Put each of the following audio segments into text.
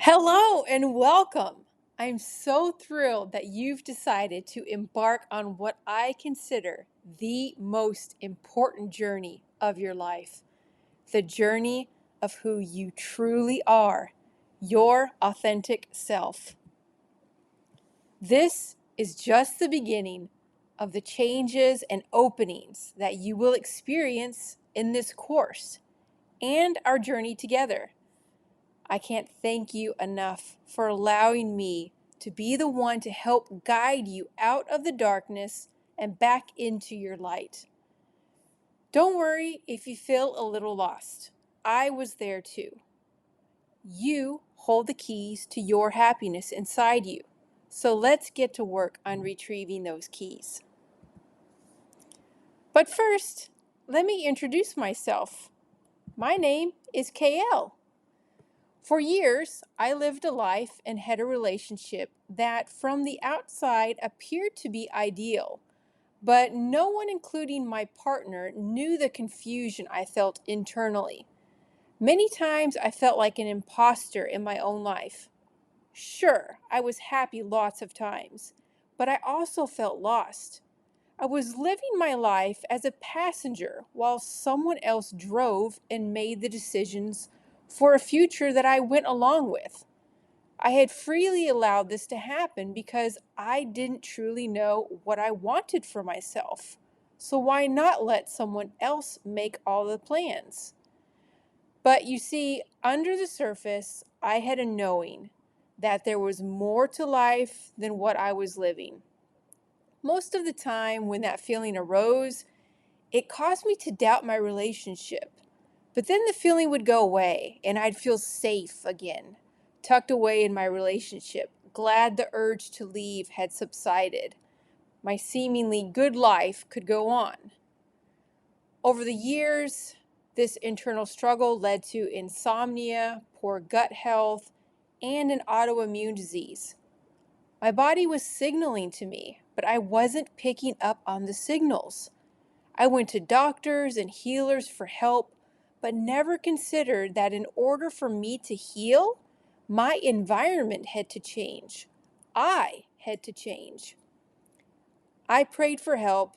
Hello and welcome. I'm so thrilled that you've decided to embark on what I consider the most important journey of your life, the journey of who you truly are, your authentic self. This is just the beginning of the changes and openings that you will experience in this course and our journey together. I can't thank you enough for allowing me to be the one to help guide you out of the darkness and back into your light. Don't worry if you feel a little lost. I was there too. You hold the keys to your happiness inside you. So let's get to work on retrieving those keys. But first, let me introduce myself. My name is KL. For years, I lived a life and had a relationship that from the outside appeared to be ideal, but no one, including my partner, knew the confusion I felt internally. Many times I felt like an imposter in my own life. Sure, I was happy lots of times, but I also felt lost. I was living my life as a passenger while someone else drove and made the decisions for a future that I went along with. I had freely allowed this to happen because I didn't truly know what I wanted for myself. So why not let someone else make all the plans? But you see, under the surface, I had a knowing that there was more to life than what I was living. Most of the time, when that feeling arose, it caused me to doubt my relationship. But then the feeling would go away, and I'd feel safe again, tucked away in my relationship, glad the urge to leave had subsided. My seemingly good life could go on. Over the years, this internal struggle led to insomnia, poor gut health, and an autoimmune disease. My body was signaling to me, but I wasn't picking up on the signals. I went to doctors and healers for help, but never considered that in order for me to heal, my environment had to change. I had to change. I prayed for help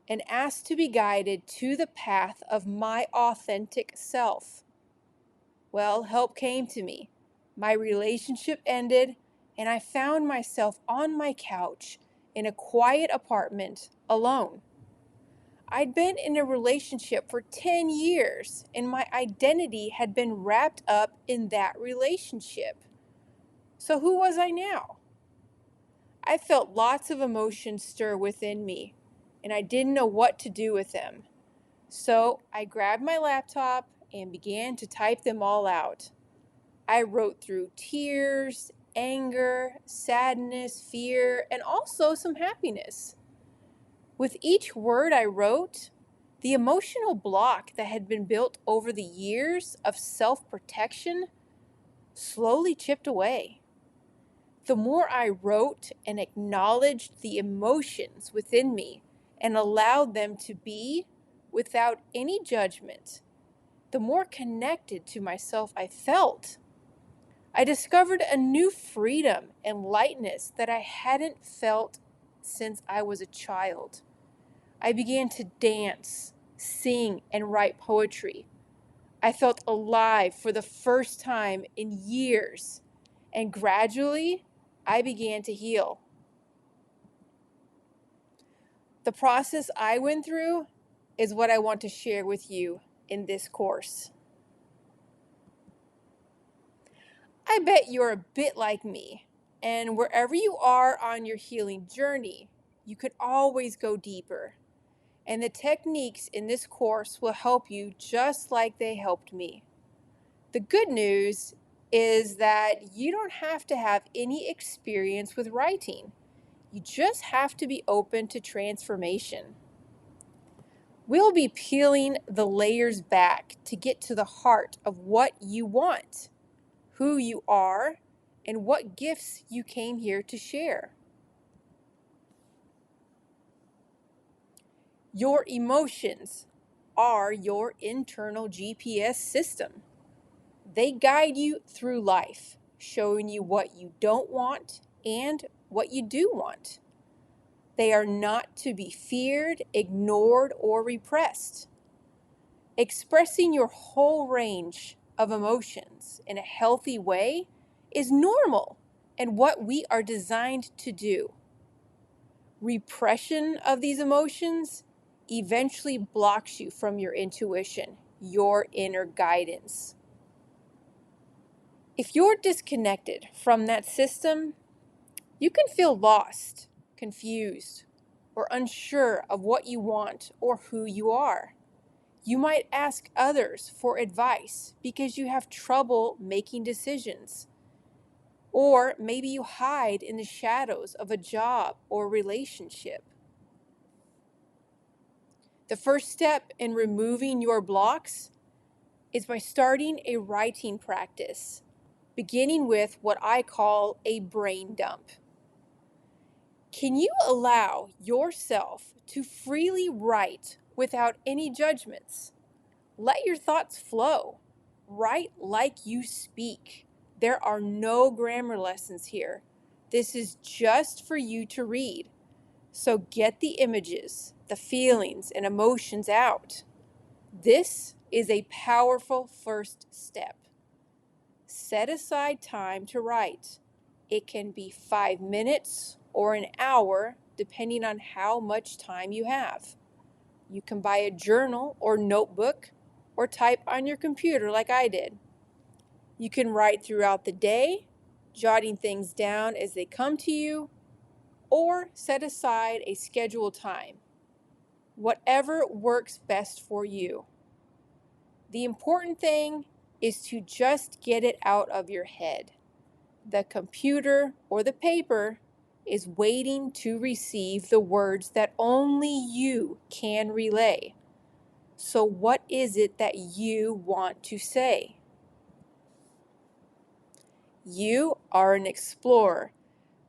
and asked to be guided to the path of my authentic self. Well, help came to me. My relationship ended, and I found myself on my couch in a quiet apartment alone. I'd been in a relationship for 10 years, and my identity had been wrapped up in that relationship. So who was I now? I felt lots of emotions stir within me, and I didn't know what to do with them. So I grabbed my laptop and began to type them all out. I wrote through tears, anger, sadness, fear, and also some happiness. With each word I wrote, the emotional block that had been built over the years of self-protection slowly chipped away. The more I wrote and acknowledged the emotions within me and allowed them to be without any judgment, the more connected to myself I felt. I discovered a new freedom and lightness that I hadn't felt since I was a child. I began to dance, sing, and write poetry. I felt alive for the first time in years, and gradually, I began to heal. The process I went through is what I want to share with you in this course. I bet you're a bit like me, and wherever you are on your healing journey, you could always go deeper. And the techniques in this course will help you just like they helped me. The good news is that you don't have to have any experience with writing. You just have to be open to transformation. We'll be peeling the layers back to get to the heart of what you want, who you are, and what gifts you came here to share. Your emotions are your internal GPS system. They guide you through life, showing you what you don't want and what you do want. They are not to be feared, ignored, or repressed. Expressing your whole range of emotions in a healthy way is normal and what we are designed to do. Repression of these emotions eventually blocks you from your intuition, your inner guidance. If you're disconnected from that system, you can feel lost, confused, or unsure of what you want or who you are. You might ask others for advice because you have trouble making decisions. Or maybe you hide in the shadows of a job or relationship. The first step in removing your blocks is by starting a writing practice, beginning with what I call a brain dump. Can you allow yourself to freely write without any judgments? Let your thoughts flow. Write like you speak. There are no grammar lessons here. This is just for you to read. So get the images, the feelings, and emotions out. This is a powerful first step. Set aside time to write. It can be 5 minutes or an hour, depending on how much time you have. You can buy a journal or notebook or type on your computer like I did. You can write throughout the day, jotting things down as they come to you, or set aside a scheduled time. Whatever works best for you. The important thing is to just get it out of your head. The computer or the paper is waiting to receive the words that only you can relay. So what is it that you want to say? You are an explorer,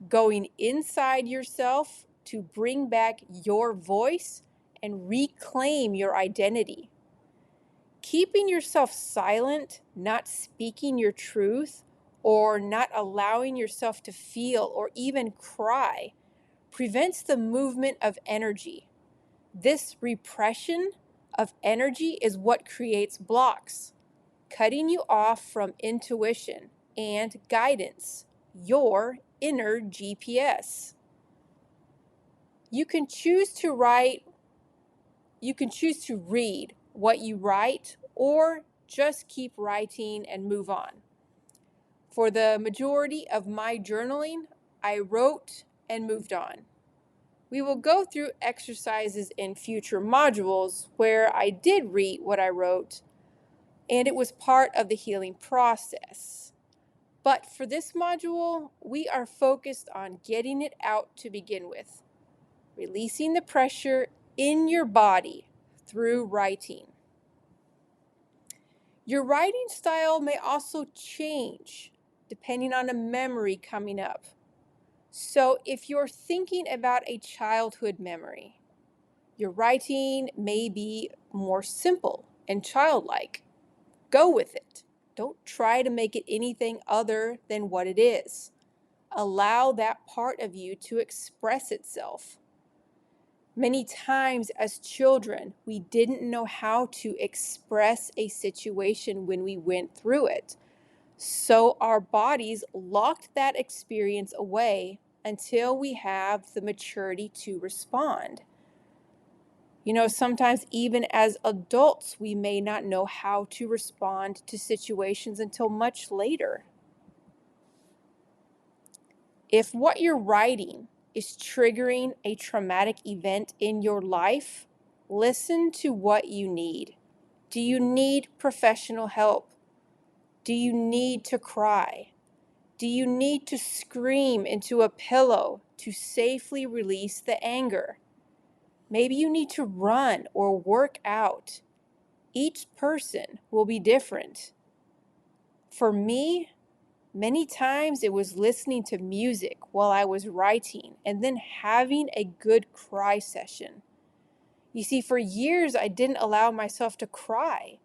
going inside yourself to bring back your voice and reclaim your identity. Keeping yourself silent, not speaking your truth, or not allowing yourself to feel or even cry prevents the movement of energy. This repression of energy is what creates blocks, cutting you off from intuition and guidance, your inner GPS. You can choose to read what you write or just keep writing and move on. For the majority of my journaling, I wrote and moved on. We will go through exercises in future modules where I did read what I wrote, and it was part of the healing process. But for this module, we are focused on getting it out to begin with, releasing the pressure in your body through writing. Your writing style may also change depending on a memory coming up. So if you're thinking about a childhood memory, your writing may be more simple and childlike. Go with it. Don't try to make it anything other than what it is. Allow that part of you to express itself. Many times as children, we didn't know how to express a situation when we went through it. So our bodies locked that experience away until we have the maturity to respond. Sometimes even as adults, we may not know how to respond to situations until much later. If what you're writing is triggering a traumatic event in your life, listen to what you need. Do you need professional help? Do you need to cry? Do you need to scream into a pillow to safely release the anger? Maybe you need to run or work out. Each person will be different. For me, many times it was listening to music while I was writing and then having a good cry session. You see, for years I didn't allow myself to cry,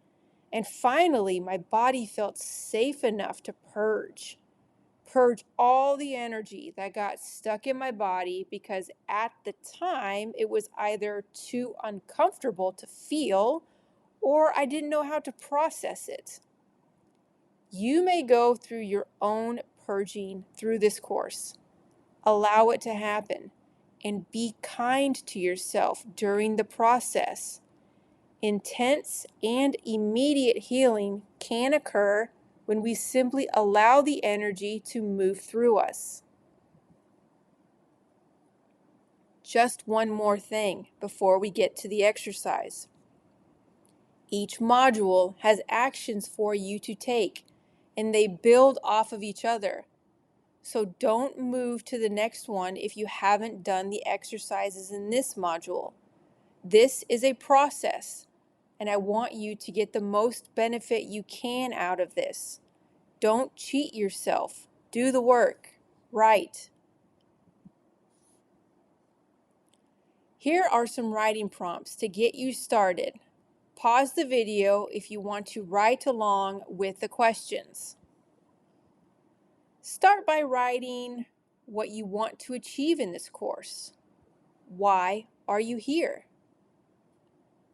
and finally my body felt safe enough to purge. purge all the energy that got stuck in my body because at the time it was either too uncomfortable to feel or I didn't know how to process it. You may go through your own purging through this course. Allow it to happen and be kind to yourself during the process. Intense and immediate healing can occur when we simply allow the energy to move through us. Just one more thing before we get to the exercise. Each module has actions for you to take, and they build off of each other. So don't move to the next one if you haven't done the exercises in this module. This is a process, and I want you to get the most benefit you can out of this. Don't cheat yourself. Do the work. Write. Here are some writing prompts to get you started. Pause the video if you want to write along with the questions. Start by writing what you want to achieve in this course. Why are you here?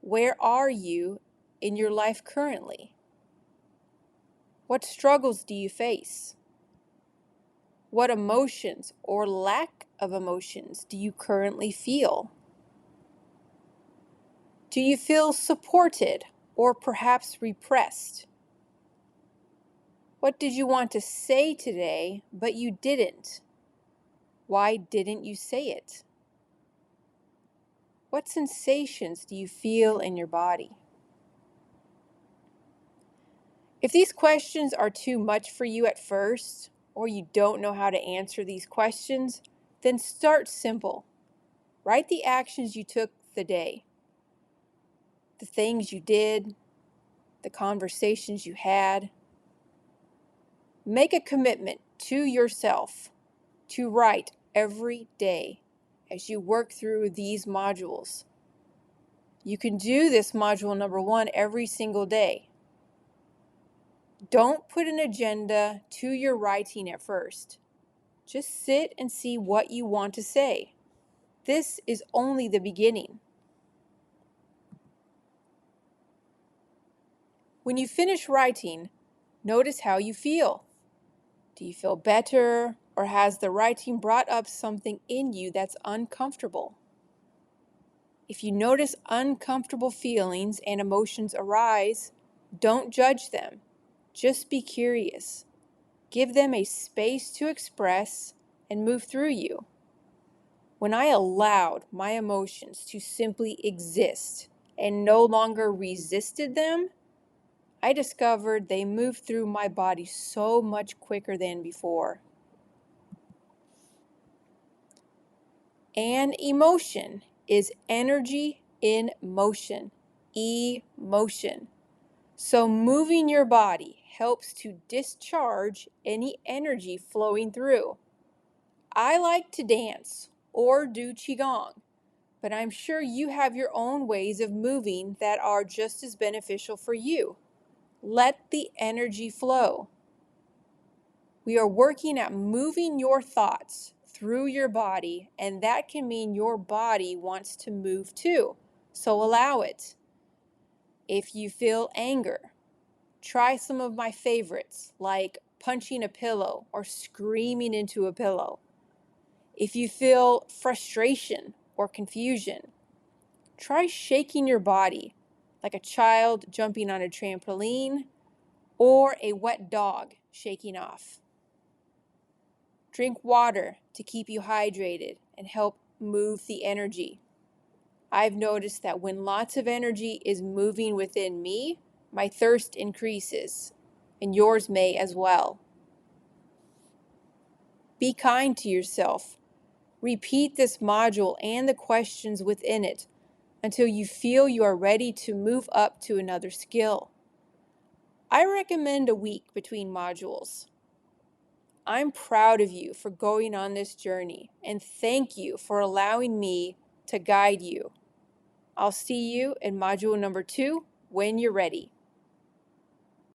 Where are you in your life currently? What struggles do you face? What emotions or lack of emotions do you currently feel? Do you feel supported or perhaps repressed? What did you want to say today, but you didn't? Why didn't you say it? What sensations do you feel in your body? If these questions are too much for you at first, or you don't know how to answer these questions, then start simple. Write the actions you took the day, the things you did, the conversations you had. Make a commitment to yourself to write every day as you work through these modules. You can do this module number 1 every single day. Don't put an agenda to your writing at first. Just sit and see what you want to say. This is only the beginning. When you finish writing, notice how you feel. Do you feel better, or has the writing brought up something in you that's uncomfortable? If you notice uncomfortable feelings and emotions arise, don't judge them. Just be curious. Give them a space to express and move through you. When I allowed my emotions to simply exist and no longer resisted them, I discovered they moved through my body so much quicker than before. An emotion is energy in motion, emotion. So moving your body helps to discharge any energy flowing through. I like to dance or do qigong, but I'm sure you have your own ways of moving that are just as beneficial for you. Let the energy flow. We are working at moving your thoughts through your body, and that can mean your body wants to move too, so allow it. If you feel anger, try some of my favorites like punching a pillow or screaming into a pillow. If you feel frustration or confusion, try shaking your body like a child jumping on a trampoline or a wet dog shaking off. Drink water to keep you hydrated and help move the energy. I've noticed that when lots of energy is moving within me, my thirst increases, and yours may as well. Be kind to yourself. Repeat this module and the questions within it until you feel you are ready to move up to another skill. I recommend a week between modules. I'm proud of you for going on this journey, and thank you for allowing me to guide you. I'll see you in module number 2 when you're ready.